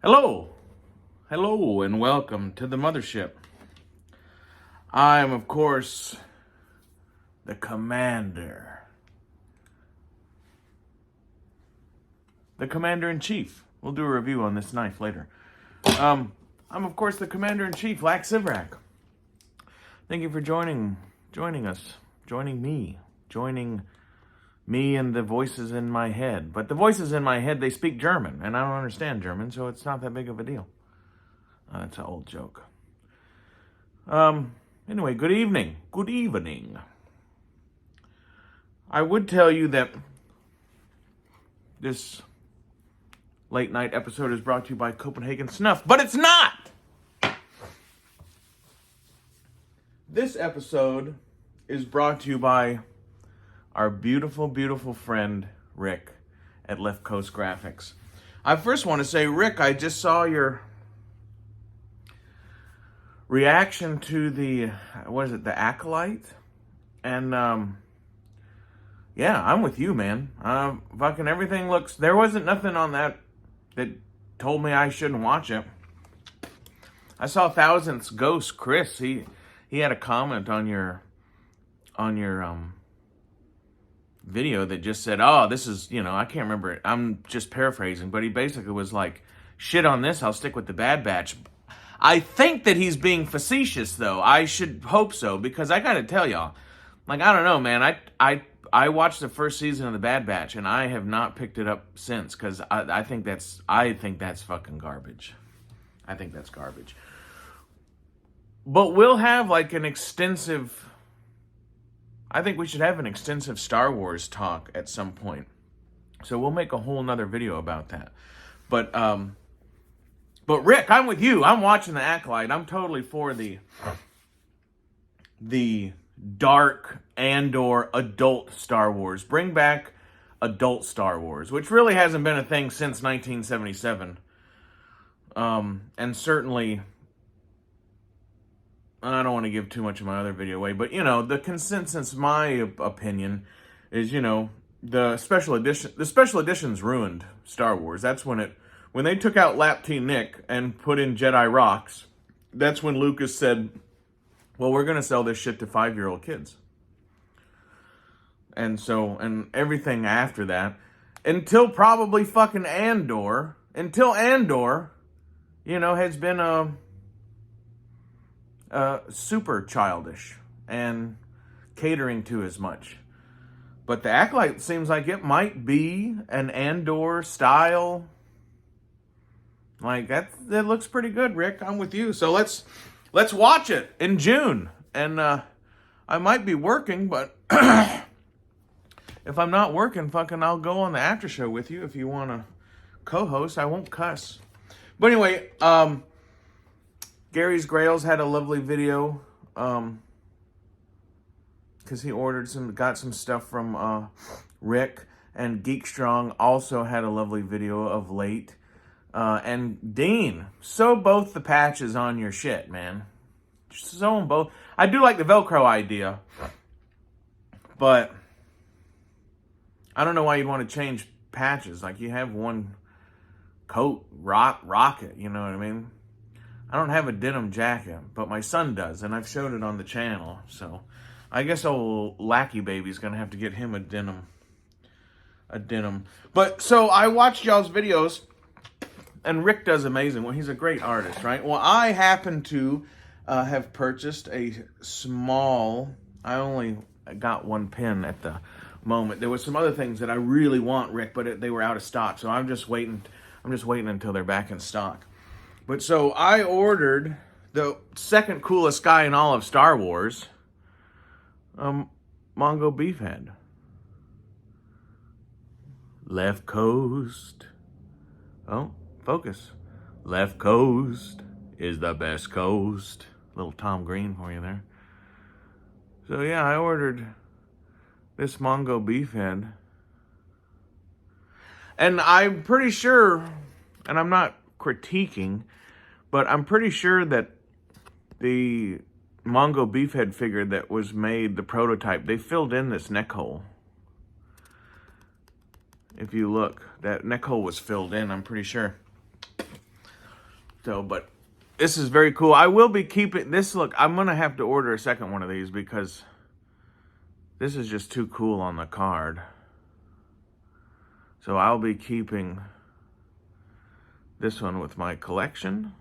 Hello, hello, and welcome to the mothership. I am, of course, the commander. The commander-in-chief. We'll do a review on this knife later. I'm, of course, the commander-in-chief, Lax Sivrak. Thank you for joining us, joining me and the voices in my head. But the voices in my head, they speak German, and I don't understand German, so it's not that big of a deal. That's an old joke. Anyway, good evening. Good evening. I would tell you that this late night episode is brought to you by Copenhagen Snuff, but it's not! This episode is brought to you by our beautiful, beautiful friend, Rick, at Left Coast Graphics. I first want to say, Rick, I just saw your reaction to the Acolyte? And, yeah, I'm with you, man. Fucking everything looks... There wasn't nothing on that told me I shouldn't watch it. I saw Thousandth's Ghost, Chris. He had a comment on your video that just said, oh, this is, I can't remember it. I'm just paraphrasing, but he basically was like, shit on this, I'll stick with the Bad Batch. I think that he's being facetious, though. I should hope so, because I gotta tell y'all, I don't know, man. I watched the first season of the Bad Batch, and I have not picked it up since, because I think that's fucking garbage. I think that's garbage. But we'll have an extensive... I think we should have an extensive Star Wars talk at some point. So we'll make a whole nother video about that. But Rick, I'm with you. I'm watching the Acolyte. I'm totally for the dark Andor adult Star Wars. Bring back adult Star Wars, which really hasn't been a thing since 1977. And certainly, I don't want to give too much of my other video away, but the consensus, my opinion, is the special editions ruined Star Wars. That's when they took out Lap T. Nick and put in Jedi Rocks, that's when Lucas said, well, we're going to sell this shit to 5-year-old kids. And everything after that, until probably fucking Andor, has been super childish and catering to as much. But the Acolyte seems like it might be an Andor style. That looks pretty good, Rick. I'm with you. So let's watch it in June. And I might be working, but if I'm not working, fucking I'll go on the after show with you if you want to co-host. I won't cuss. But anyway, Gary's Grails had a lovely video because he got some stuff from Rick, and Geek Strong also had a lovely video of late. And Dean, sew both the patches on your shit, man. Just sew them both. I do like the Velcro idea, but I don't know why you'd want to change patches. You have one coat, rock it, you know what I mean? I don't have a denim jacket, but my son does, and I've showed it on the channel, so I guess old Lackey Baby's gonna have to get him a denim. But, so I watched y'all's videos, and Rick does amazing. Well, he's a great artist, right? Well, I happen to have purchased a small... I only got one pen at the moment. There was some other things that I really want, Rick, but they were out of stock, so I'm just waiting until they're back in stock. But so I ordered the second coolest guy in all of Star Wars, Mongo Beefhead. Left Coast. Oh, focus. Left Coast is the best coast. Little Tom Green for you there. So yeah, I ordered this Mongo Beefhead. And I'm pretty sure, and I'm not critiquing, but I'm pretty sure that the Mongo Beefhead figure that was made, the prototype, they filled in this neck hole. If you look, that neck hole was filled in, I'm pretty sure. So, but this is very cool. I will be keeping this. Look, I'm going to have to order a second one of these because this is just too cool on the card. So I'll be keeping this one with my collection.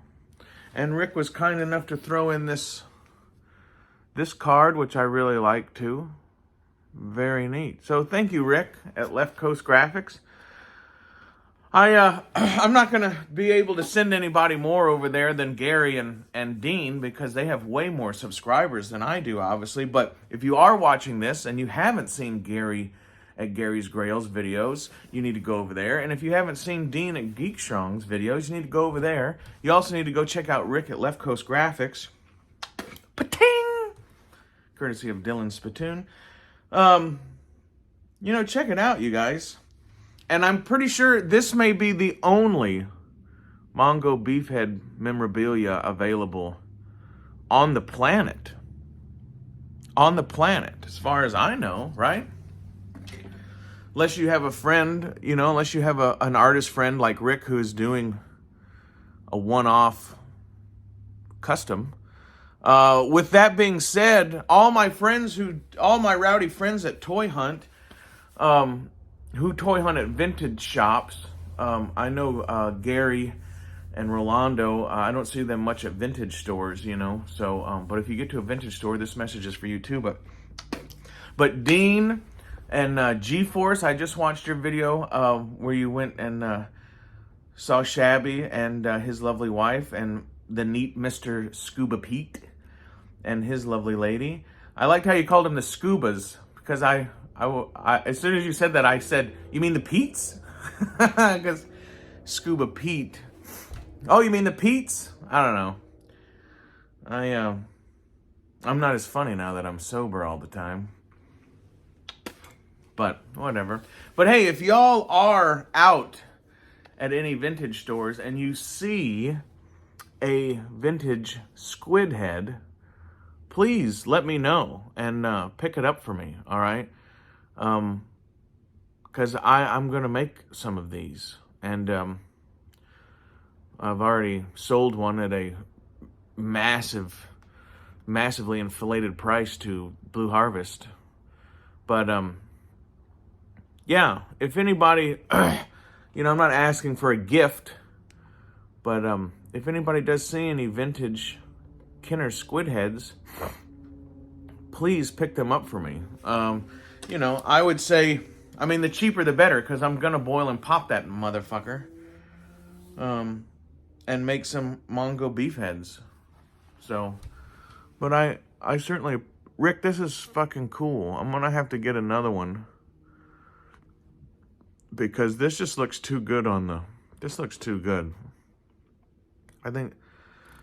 And Rick was kind enough to throw in this card, which I really like too. Very neat. So thank you, Rick, at Left Coast Graphics. I'm not going to be able to send anybody more over there than Gary and Dean because they have way more subscribers than I do, obviously. But if you are watching this and you haven't seen Gary at Gary's Grails videos, you need to go over there. And if you haven't seen Dean at Geek Strong's videos, you need to go over there. You also need to go check out Rick at Left Coast Graphics. Pa-ting! Courtesy of Dylan Spittoon. You know, check it out, you guys. And I'm pretty sure this may be the only Mongo Beefhead memorabilia available on the planet. On the planet, as far as I know, right? Unless you have a friend, you know, unless you have an artist friend like Rick who is doing a one-off custom. With that being said, all my rowdy friends at Toy Hunt, who toy hunt at vintage shops. I know Gary and Rolando, I don't see them much at vintage stores, you know. So, but if you get to a vintage store, this message is for you too. But Dean and G-Force, I just watched your video where you went and saw Shabby and his lovely wife and the neat Mr. Scuba Pete and his lovely lady. I liked how you called them the Scubas because I as soon as you said that, I said, you mean the Pete's? Because Scuba Pete. Oh, you mean the Pete's? I don't know. I'm not as funny now that I'm sober all the time. But whatever. But hey, if y'all are out at any vintage stores and you see a vintage squid head, please let me know and pick it up for me, all right? Because I'm going to make some of these. And I've already sold one at a massively inflated price to Blue Harvest. But, yeah, if anybody, you know, I'm not asking for a gift, but if anybody does see any vintage Kenner squid heads, please pick them up for me. You know, I would say, I mean, the cheaper the better, because I'm going to boil and pop that motherfucker. And make some Mongo beef heads. So, but I certainly, Rick, this is fucking cool. I'm going to have to get another one. Because this just looks too good this looks too good. I think,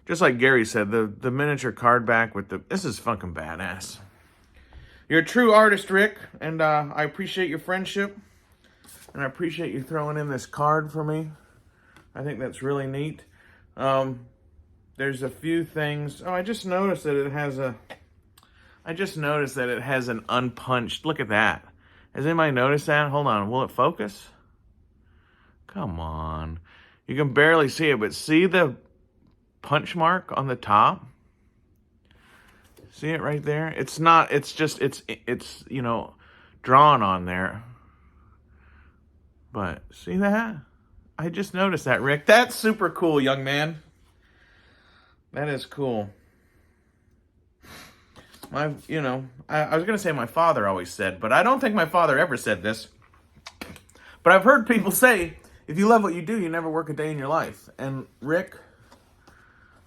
just like Gary said, the miniature card back with this is fucking badass. You're a true artist, Rick, and I appreciate your friendship, and I appreciate you throwing in this card for me. I think that's really neat. There's a few things. Oh, I just noticed that it has an unpunched. Look at that. Has anybody noticed that? Hold on. Will it focus? Come on. You can barely see it, but see the punch mark on the top? See it right there? It's not, it's just, it's you know, drawn on there. But see that? I just noticed that, Rick. That's super cool, young man. That is cool. I was going to say my father always said, but I don't think my father ever said this. But I've heard people say, if you love what you do, you never work a day in your life. And Rick,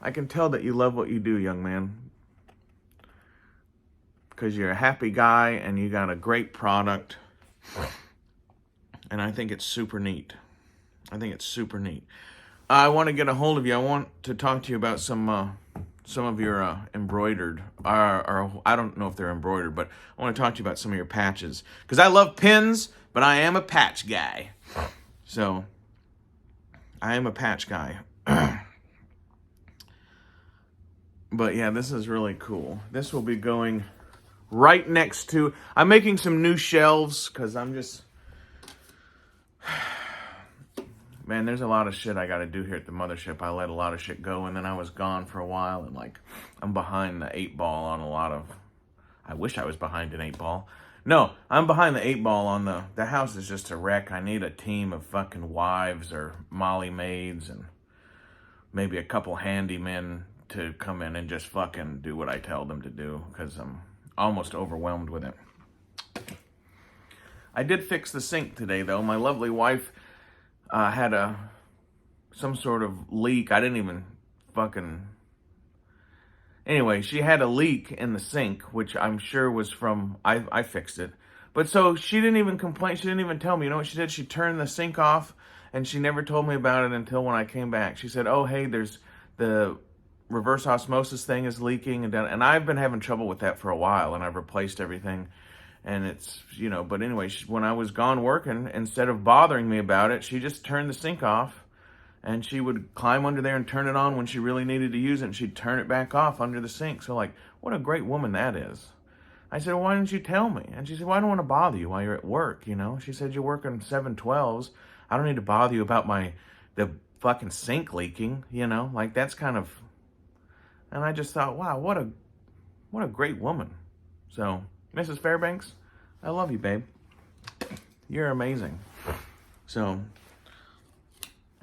I can tell that you love what you do, young man. Because you're a happy guy and you got a great product. And I think it's super neat. I think it's super neat. I want to get a hold of you. I want to talk to you about some of your embroidered, or I don't know if they're embroidered, but I want to talk to you about some of your patches. Because I love pins, but I am a patch guy. So, I am a patch guy. But yeah, this is really cool. This will be going right next to, I'm making some new shelves, because I'm just man, there's a lot of shit I got to do here at the mothership. I let a lot of shit go, and then I was gone for a while, and like, I'm behind the 8 ball on a lot of, I wish I was behind an 8 ball. No, I'm behind the 8 ball on the house is just a wreck. I need a team of fucking wives or Molly maids and maybe a couple handymen to come in and just fucking do what I tell them to do, because I'm almost overwhelmed with it. I did fix the sink today, though. My lovely wife had some sort of leak. I didn't even fucking... Anyway, she had a leak in the sink, which I'm sure was from... I fixed it. But so she didn't even complain. She didn't even tell me. You know what she did? She turned the sink off, and she never told me about it until when I came back. She said, oh, hey, there's the reverse osmosis thing is leaking. And I've been having trouble with that for a while, and I've replaced everything. And it's, you know, but anyway, when I was gone working, instead of bothering me about it, she just turned the sink off, and she would climb under there and turn it on when she really needed to use it, and she'd turn it back off under the sink. So, like, what a great woman that is. I said, well, why didn't you tell me? And she said, well, I don't want to bother you while you're at work, you know? She said, you're working 7/12s. I don't need to bother you about the fucking sink leaking, you know? Like, that's kind of... And I just thought, wow, what a great woman. So... Mrs. Fairbanks, I love you, babe. You're amazing. So,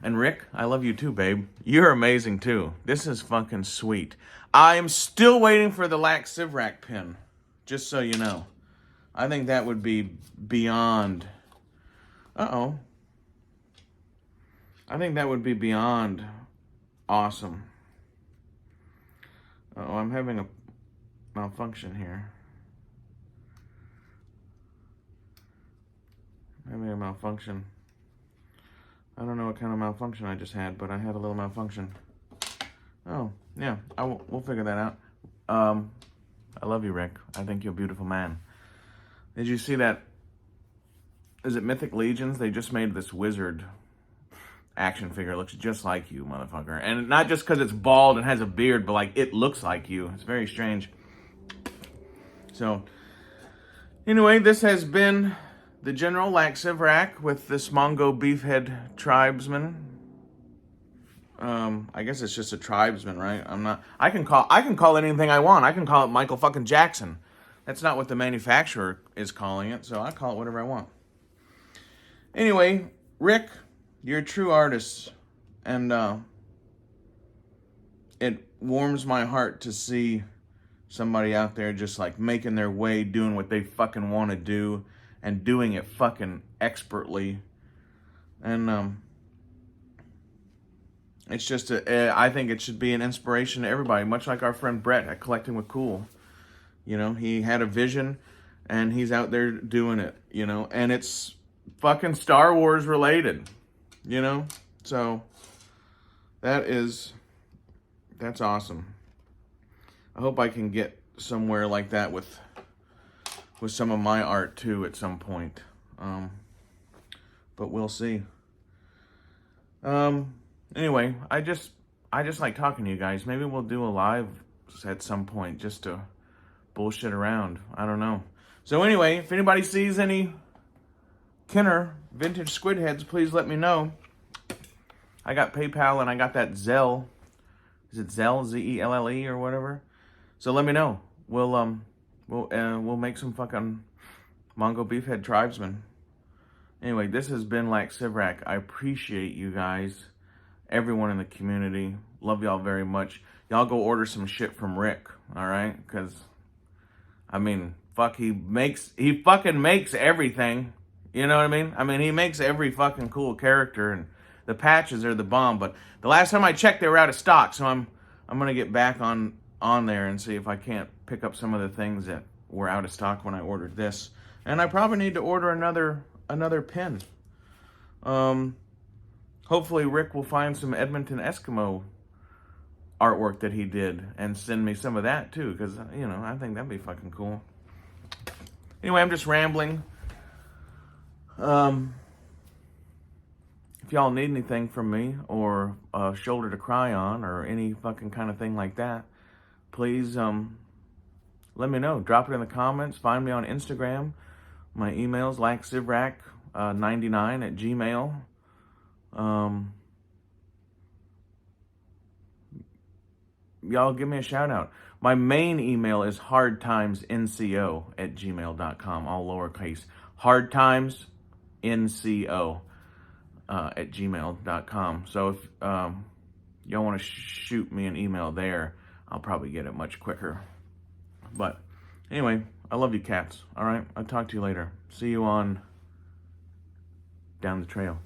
and Rick, I love you too, babe. You're amazing too. This is fucking sweet. I am still waiting for the Lax Sivrak pin, just so you know. I think that would be beyond... I think that would be beyond awesome. I'm having a malfunction here. Having a malfunction. I don't know what kind of malfunction I just had, but I had a little malfunction. Oh, yeah, we'll figure that out. I love you, Rick. I think you're a beautiful man. Did you see that? Is it Mythic Legions? They just made this wizard action figure. It looks just like you, motherfucker. And not just because it's bald and has a beard, but like it looks like you. It's very strange. So, anyway, this has been the General Lax Sivrak with this Mongo Beefhead tribesman. I guess it's just a tribesman, right? I can call it anything I want. I can call it Michael fucking Jackson. That's not what the manufacturer is calling it, so I call it whatever I want. Anyway, Rick, you're a true artist, and it warms my heart to see somebody out there just like making their way, doing what they fucking want to do, and doing it fucking expertly. And it's just I think it should be an inspiration to everybody, much like our friend Brett at Collecting with Cool. You know, he had a vision, and he's out there doing it, you know, and it's fucking Star Wars related, you know? So, that's awesome. I hope I can get somewhere like that with some of my art too at some point. But we'll see. Anyway, I just like talking to you guys. Maybe we'll do a live at some point just to bullshit around. I don't know. So anyway, if anybody sees any Kenner vintage squid heads, please let me know. I got PayPal and I got that Zelle. Is it Zelle? Z-E-L-L-E or whatever? So let me know. We'll make some fucking Mongo Beefhead tribesmen. Anyway, this has been Lax Sivrak. I appreciate you guys, everyone in the community. Love y'all very much. Y'all go order some shit from Rick, all right? Because, I mean, fuck, he fucking makes everything. You know what I mean? I mean, he makes every fucking cool character, and the patches are the bomb. But the last time I checked, they were out of stock, so I'm gonna get back on there and see if I can't pick up some of the things that were out of stock when I ordered this. And I probably need to order another pin. Hopefully Rick will find some Edmonton Eskimo artwork that he did and send me some of that too, because, you know, I think that'd be fucking cool. Anyway, I'm just rambling. If y'all need anything from me, or a shoulder to cry on, or any fucking kind of thing like that, please let me know. Drop it in the comments. Find me on Instagram. My email's laxsivrak99@gmail. Y'all give me a shout out. My main email is hardtimesnco@gmail.com, all lowercase. hardtimesnco@gmail.com. So if y'all want to shoot me an email there, I'll probably get it much quicker. But anyway, I love you cats. All right, I'll talk to you later. See you on down the trail.